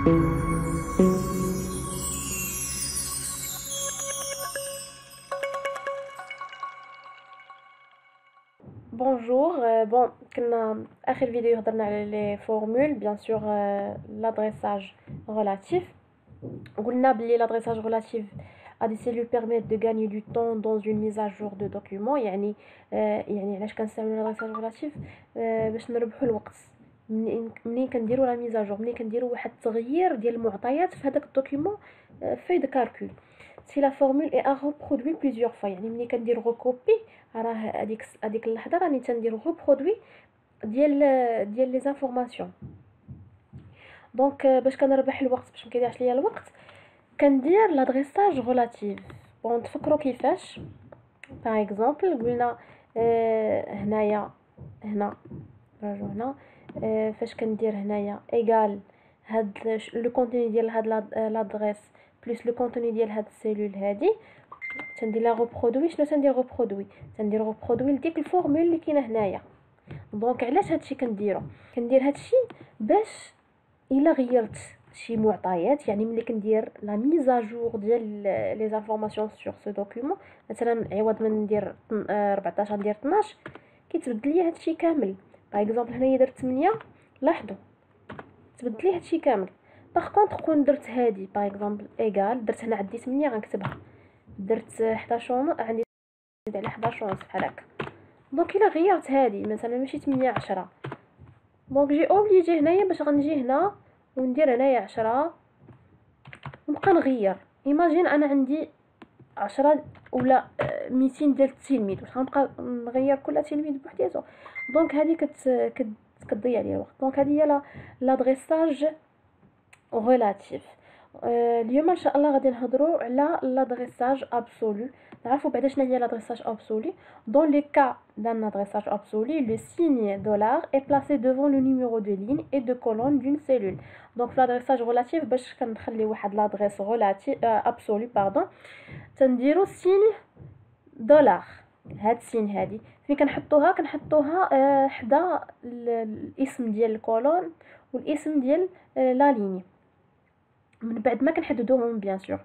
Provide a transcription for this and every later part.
Bonjour, bon, كنا آخر فيديو هضرنا على les formules, bien sûr l'adressage relatif. قلنا بلي l'adressage relatif à des cellules permettent de gagner du temps dans une mise à jour de documents. يعني علاش كنستعملوا l'adressage relatif باش نربحوا الوقت. منين كنديروا لا ميز اجور، منين كنديروا واحد التغيير ديال المعطيات في هذاك الدوكيومون في دو كالكول. سي لا فورمول اي ا ريبرودوي بليزيور فوا، يعني ملي كندير ريكوبي راه هذيك اللحظه راني تندير ريبرودوي ديال لي زانفورماسيون. دونك باش كنربح الوقت، باش مكيضيعش ليا الوقت، كندير لادريساج ريلاتيف. بون تفكروا كيفاش. باغ اكزومبل قلنا هنايا هنا راجعوا هنا فاش كندير هنايا ايغال هاد لو كونتوني ديال هاد لادريس بلس لو كونتوني ديال هاد السيلول هادي، تندير لا ريبرودوي. شنو تندير ريبرودوي؟ تندير ريبرودوي لديك الفورمول اللي كاينه هنايا. دونك علاش هادشي كندير هادشي؟ باش الا غيرت شي معطيات، يعني ملي كندير لا ميز اجور ديال لي زانفورماسيون سور سو دوكيومون، مثلا عوض من ندير 14 ندير 12، كيتبدل لي هادشي كامل. باغ اكزومبل هنايا درت 8، لاحظوا تبدل لي هادشي كامل. باغ كونطخ كون درت هادي باغ اكزومبل ايغال، درت هنا عندي 8 غنكتبها، درت 11 عندي زيد على 11 بحال هكا. دونك الا غيرت هادي مثلا ماشي 8 10، دونك جي اوبليجي هنايا باش غنجي هنا وندير هنايا 10 ونبقى نغير. ايماجين انا عندي 10 ولا 200 ديال التلميذ، واش غنبقى نغير كل تلميذ بوحديته؟ دونك هذه كتضيع لي الوقت. دونك هذه هي لادريساج ريلاتيف. اليوم ان شاء الله غادي نهضروا على لادريساج ابسولو. نعرفوا بعدا شنو هي لادريساج ابسولو. dans le cas d'un adressage absolu, le signe $$ est placé devant le numéro de ligne et de colonne d'une cellule. donc l'adressage relatif باش كنخلي واحد l'adresse relative absolu pardon تنديروا signe $. هاد السين هادي فين كنحطوها حدا الاسم ديال الكولون والاسم ديال لا ليني من بعد ما كنحددوهم بيان سور.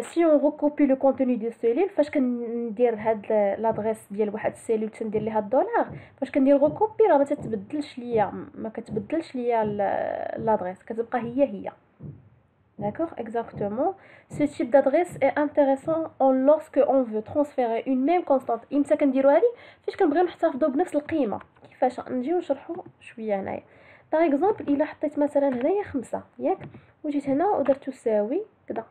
سي اون ريكوبي لو كونتوني دو سيلول، فاش كندير هاد لادريس ديال واحد السيلول تندير ليها $، فاش كندير ريكوبي راه ما كتبدلش ليا لادريس، كتبقى هي. D'accord, exactement. Ce type d'adresse est intéressant lorsque on veut transférer une même constante. إمتى كنديروا هذه؟ فاش كنبغيو نحتفظوا بنفس القيمه. كيفاش؟ نجيو نشرحوا شويه هنايا. باغ اكزومبل الا حطيت مثلا هنايا 5 ياك، وجيت هنا ودرت تساوي كذا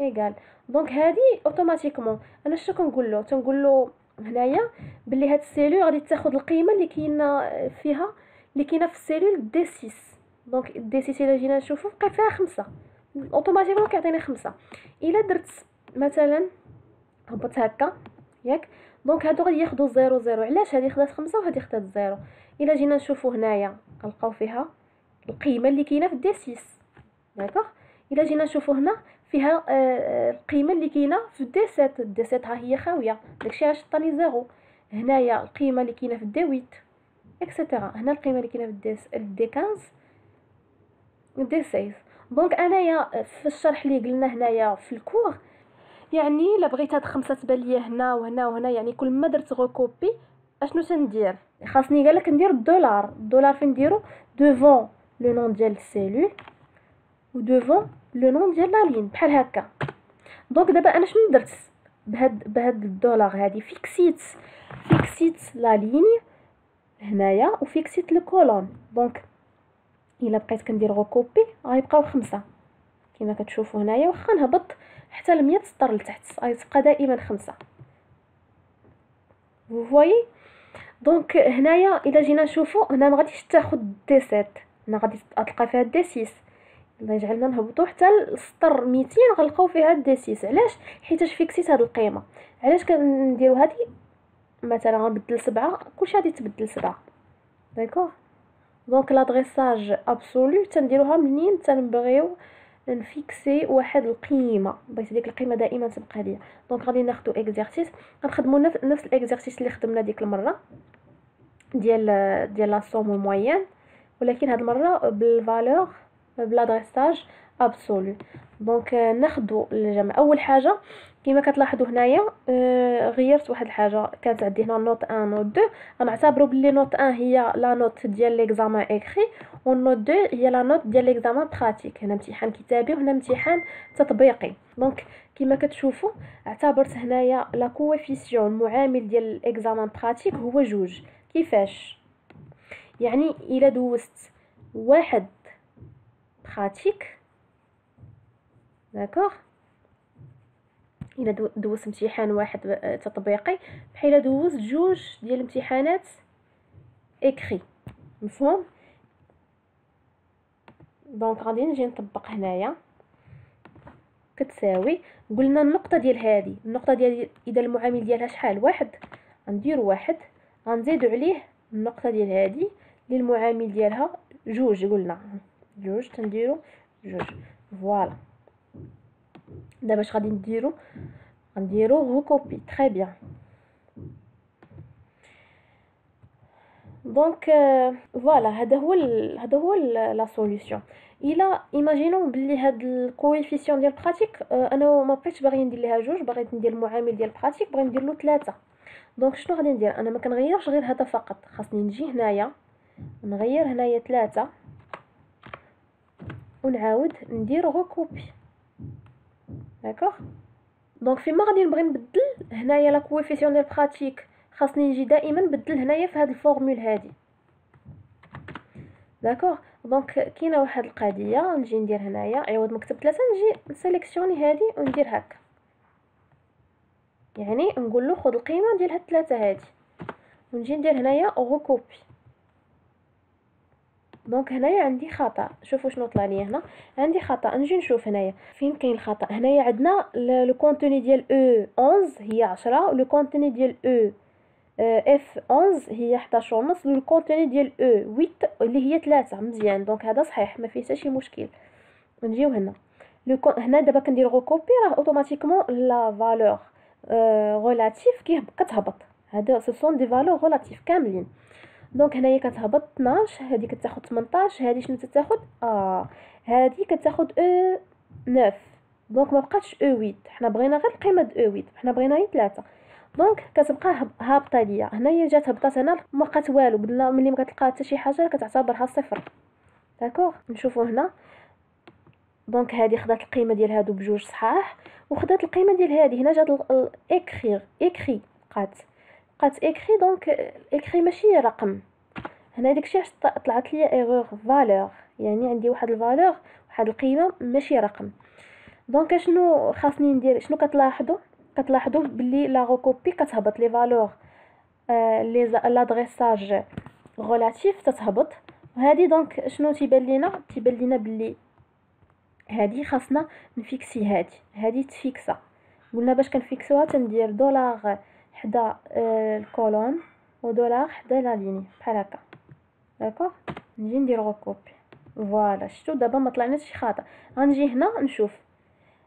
ايغال، دونك هذه اوتوماتيكمون انا شنو كنقول له هنايا باللي هاد السيلول غادي تاخذ القيمه اللي كاينه فيها، اللي كاينه في السيلول دي 6. دونك دي 6 الا جينا نشوفوا بقى فيها 5 اوتوماتيكمون كيعطيني 5. الا درت مثلا هبط هكا ياك، دونك هادو غادي ياخذوا 0 0. علاش؟ هذه خدات 5 وهذه خدات 0. الا جينا نشوفوا هنايا غنلقاو فيها القيمه اللي كاينه في دي 6. داكوغ. الا جينا نشوفوا هنا فيها القيمه اللي كاينه في دي 7. دي 7 ها هي خاويه، داكشي علاش عطاني 0. هنايا القيمه اللي كاينه في دي 8 اكسيتيرا. هنا القيمه اللي كاينه في دي 15 دي 16. دونك انايا في الشرح اللي قلنا هنايا في الكور، يعني الا بغيت هاد 5 تبان ليا هنا وهنا وهنا، يعني كل ما درت ريكوبي اشنو تندير؟ خاصني قالك ندير $. فين نديرو؟ devant لو نون ديال السيلول و devant لو نون ديال لا لين بحال هكا. دونك دابا انا شنو درت بهاد $؟ هادي فيكسيت لا لين هنايا وفيكسيت لو كولون. دونك الا بقيت كندير ريكوبي غيبقاو 5 كما كتشوفوا هنايا، واخا نهبط حتى ل 100 سطر لتحت غتبقى دائما 5. vous voyez. دونك هنايا الا جينا نشوفوا هنا ما غاديش تاخذ دي 7، هنا غادي تلقى فيها دي 6. الله يجعلنا نهبطوا حتى لسطر 200 غنلقاو فيها دي 6. علاش؟ حيتاش فيكسيت هاد القيمه. علاش كنديروا هادي؟ مثلا غنبدل 7 كلشي غادي تبدل 7. داكوغ. دونك لادريساج ابسولو تنديروها منين تنبغيو نفيكسي واحد القيمه، بغيت ديك القيمه دائما تبقى ليا. دونك غادي ناخذ اكزرسيس، غنخدموا نفس الاكزرسيس اللي خدمنا ديك المره ديال لا سوم والموين، ولكن هاد المره بالفالور بلادريساج ابسولو. دونك ناخذوا الجمع. اول حاجه كما كتلاحظوا هنايا غيرت واحد الحاجه، كانت عندي هنا نوت 1 نوت 2، غنعتبروا بلي نوت 1 هي لا نوت ديال ليكزامان اكري، والنوت 2 هي لا نوت ديال ليكزامان براتيك. هنا امتحان كتابي وهنا امتحان تطبيقي. دونك كما كتشوفوا اعتبرت هنايا لا كوفيسيون المعامل ديال الاكزامان براتيك هو جوج. كيفاش؟ يعني الا دوزت واحد براتيك، داكوغ، الا دوزت امتحان واحد تطبيقي بحال دوزت جوج ديال الامتحانات اكري. مفهوم؟ دونك غادي نجي نطبق هنايا. كتساوي، قلنا النقطه ديال هذه، النقطه ديال اذا المعامل ديالها شحال؟ واحد، غنديروا واحد، غنزيدوا عليه النقطه ديال هذه اللي المعامل ديالها جوج. قلنا جوج، تنديروا جوج. فوالا. دابا اش غادي نديرو ريكوبي. تري بيان. دونك فوالا، هذا هو لا سوليوشن. الا ايماجينو بلي هاد الكويفيسيون ديال براتيك انا ما بقيتش باغي ندير ليها جوج، بغيت ندير المعامل ديال براتيك بغيت ندير له 3. دونك شنو غادي ندير؟ انا ما كنغيرش غير هذا فقط، خاصني نجي هنايا نغير هنايا 3 ونعاود ندير ريكوبي. داكوغ. دونك فيما غادي نبغي نبدل هنايا لا كويفيسيون ديال براتيك، خاصني نجي دائما نبدل هنايا في هاد الفورمول هادي. داكوغ. دونك كاينه واحد القضيه، نجي ندير هنايا عوض ما كتبت 3 نجي نسيليكسيوني هادي وندير هكا، يعني نقول له خذ القيمه ديال هاد 3 هادي ونجي ندير هنايا ريكوبي. دونك هنايا عندي خطا. شوفوا شنو طلع لي هنا، عندي خطا. نجي نشوف هنايا فين كاين الخطا. هنايا عندنا لو كونتوني ديال او 11 هي 10، ولو كونتوني ديال او اف 11 هي 11 ونص، لو كونتوني ديال او 8 اللي هي 3. مزيان. دونك هذا صحيح، ما فيه حتى شي مشكل. نجيو هنا هنا دابا كندير ريكوبي، راه اوتوماتيكمون لا فالور ريلاتيف كتهبط. هذا سو سون دي فالور ريلاتيف كاملين. دونك هنايا كتهبط 12، هذه كتاخد 18، هذه شنو تتاخد؟ هذه كتاخد او 9. دونك ما بقاتش او 8، حنا بغينا غير القيمه د او 8، حنا بغينا غير 3. دونك كتبقى هابطه ليا. هنايا جات هبطات، هنا ما بقات والو. قلنا ملي ما كتلقى حتى شي حاجه كتعتبرها صفر. داكوغ. نشوفوا هنا. دونك هذه خدات القيمه ديال هادو بجوج صحاح، وخدات القيمه ديال هذه. هنا جات اكري بقات اكري. دونك اكري ماشي رقم. هنا داكشي علاش طلعت لي ايرور فالور، يعني عندي واحد الفالور، واحد القيمه ماشي رقم. دونك شنو خاصني ندير؟ شنو كتلاحظوا بلي لا ريكوبي كتهبط لي فالور، لي لادريساج ريلاتيف تتهبط. وهذه دونك شنو تيبان لينا بلي هذه خاصنا نفيكسي. هذه تفيكسا. قلنا باش كنفيكسوها تندير دولار حدا الكولون ودولار حدا لا ليني بحال هكا. داكوغ. نجي ندير ريكوبي. فوالا. شفتوا دابا ما طلعناش شي خطا. غنجي هنا نشوف،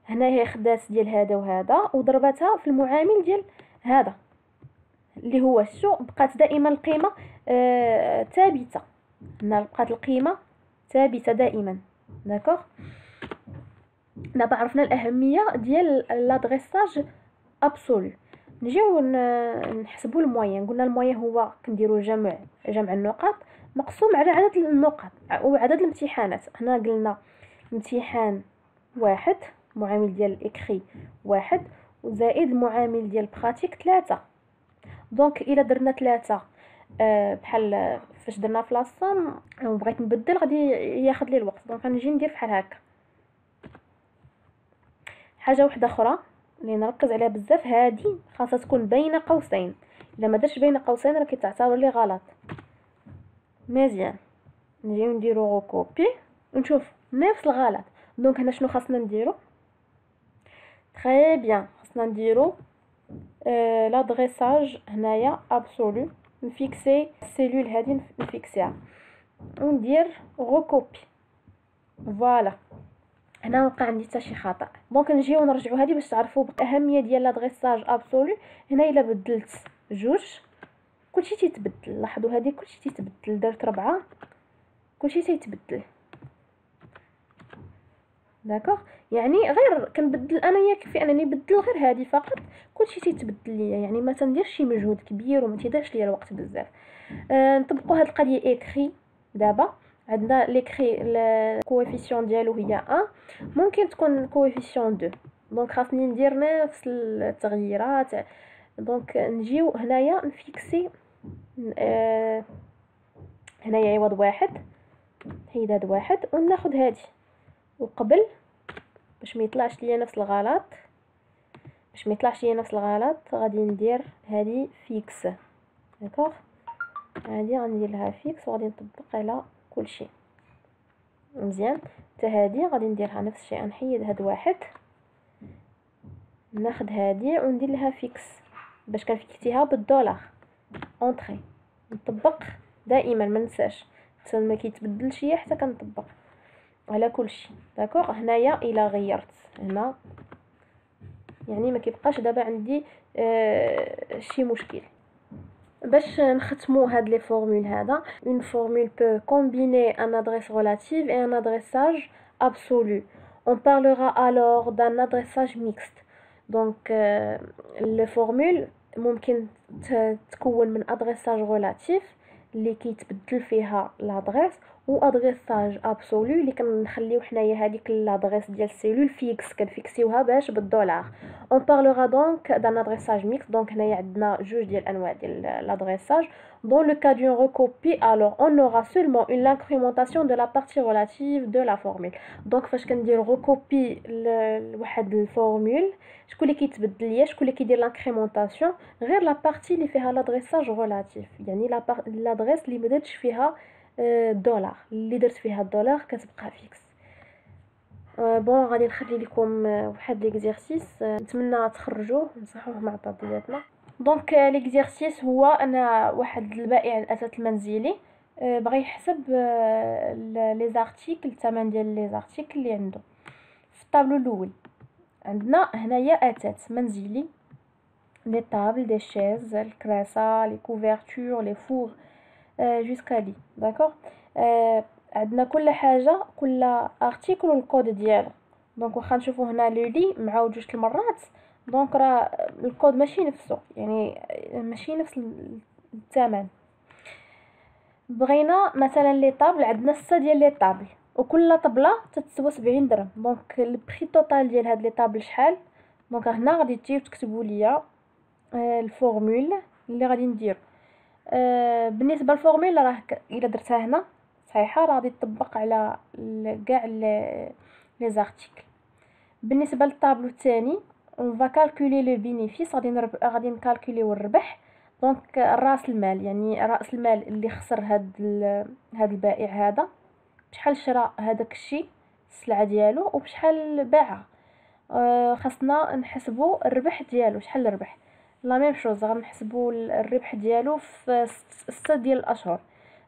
هنا هي خدات ديال هذا وهذا وضربتها في المعامل ديال هذا اللي هو شو، بقات دائما القيمه ثابته. هنا بقات القيمه ثابته دائما. داكوغ. دابا عرفنا الاهميه ديال لادريساج ابسولو. نجيو نحسبوا الموين. قلنا الموين هو كنديروا جمع النقاط مقسوم على عدد النقاط وعدد الامتحانات. هنا قلنا امتحان واحد، معامل ديال الاكري واحد، وزائد المعامل ديال براتيك 3. دونك الا درنا 3 بحال فاش درنا في لاصام وبغيت نبدل غادي ياخذ لي الوقت. دونك غنجي ندير بحال هكا. حاجه واحده اخرى اللي نركز عليها بزاف، هذه خاصها تكون بين قوسين. الا ما درتش بين قوسين راه كيتعتبر لي غلط. مزيان. نجيو نديرو ريكوبي ونشوف نفس الغلط. دونك هنا شنو خاصنا نديرو؟ تري بيان، خاصنا نديرو لادريساج هنايا ابسولو. نفيكسي السيلول هذه، نفيكسيها وندير ريكوبي. فوالا. هنا وقع عندي حتى شي خطا. دونك نجيو نرجعوا هذه باش تعرفوا الاهميه ديال لادريساج ابسولو. هنا الا بدلت جوج كلشي تيتبدل. لاحظوا هذه كلشي تيتبدل. درت 4 كلشي تيتبدل. داكوغ. يعني غير كنبدل انا، يكفي انني نبدل غير هذه فقط، كلشي تيتبدل ليا، يعني ما تنديرش شي مجهود كبير وما تيضيعش ليا الوقت بزاف. نطبقوا هاد القضيه ايكري. دابا عندنا ليكري الكويفيسيون ديالو هي 1، ممكن تكون كويفيسيون 2، دونك خاصني ندير نفس التغييرات. دونك نجيو هنايا نفيكسي هنايا عوض واحد، نحيد هاد واحد وناخد هادي، وقبل باش ما يطلعش ليا نفس الغلط، غادي ندير هذه فيكس. داكوغ، هذه غندير لها فيكس وغادي نطبق على كل شيء مزيان. حتى هذه غادي نديرها نفس الشيء، نحيد هاد واحد، ناخذ هذه وندير لها فيكس باش كنفيكسيها بالدولار اونطري. نطبق دائما، ما ننساش حتى ما كيتبدلش هي حتى كنطبق على كل شيء. داكوغ، هنايا الا غيرت هنا يعني ما كيبقاش دابا عندي شي مشكل. باش نختموا هاد لي فورمول هذا، une formule peut combiner un adresse relative et un adressage absolu. On parlera alors d'un adressage mixte. Donc le formule ممكن تكون من adressage relatif اللي كيتبدل فيها l'adresse، و ادريساج ابسولو اللي كنخليو حنايا هذيك لادريس ديال السيلول فيكس كنفيكسيوها باش بالدولار. اون بارلera دونك دان ادريساج ميكس. دونك هنايا عندنا جوج ديال الانواع ديال لادريساج. Dans le cas d'une recopie, alors on aura seulement une incrémentation de la partie relative de la formule. Donc فاش كندير recopie لواحد الفورمول، شكون اللي كيتبدل ليا، شكون اللي كيدير لانكريمونطاسيون؟ غير لا بارتي اللي فيها لادريساج ريلاتيف، يعني لادريس اللي ما درتش فيها دولار، اللي درت فيها الدولار كتبقى فيكس. بون غادي نخلي لكم واحد ليكزيرسيس، نتمنى تخرجوه نصحوه مع بعضياتنا. دونك ليكزيرسيس هو انا واحد البائع الاثاث المنزلي بغى يحسب لي زارتيكل، الثمن ديال لي زارتيكل اللي عنده. في الطابلو الاول عندنا هنايا اثاث منزلي، لي طابل، دي شيز، الكراسه، لي كوفرتور، لي فور، جوسكا لي. داكوغ، عندنا كل حاجه، كل ارتيكل والكود ديالو. دونك واخا نشوفوا هنا لو لي معاود جوج المرات، دونك راه الكود ماشي نفسه، يعني ماشي نفس الثمن. بغينا مثلا لي طابل، عندنا 6 ديال لي طابل وكل طبله تتسوى 70 درهم. دونك البري توتال ديال هاد لي طابل شحال؟ دونك هنا غادي تجيو تكتبوا ليا الفورمول اللي غادي ندير. بالنسبه للفورمول راه الا درتها هنا صحيحه راه غادي تطبق على كاع لي زارتيكل. بالنسبه للطابلو الثاني اون فا كالكولي لو بينيفيس، غادي نكالكوليو الربح. دونك راس المال، يعني راس المال اللي خسر هاد البائع هذا، بشحال شرا هذاك الشيء السلعه ديالو وبشحال باعها. خاصنا نحسبوا الربح ديالو، شحال الربح. لا ميم شوز غنحسبوا الربح ديالو في 6 ديال الاشهر.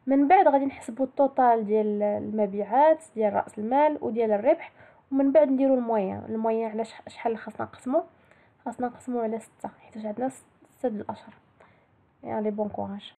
من بعد غادي نحسبوا التوتال ديال المبيعات ديال راس المال وديال الربح، ومن بعد نديروا الموين على شحال خاصنا نقسموا على 6 حيت عندنا 6 ديال الاشهر. يعني بون كوراج.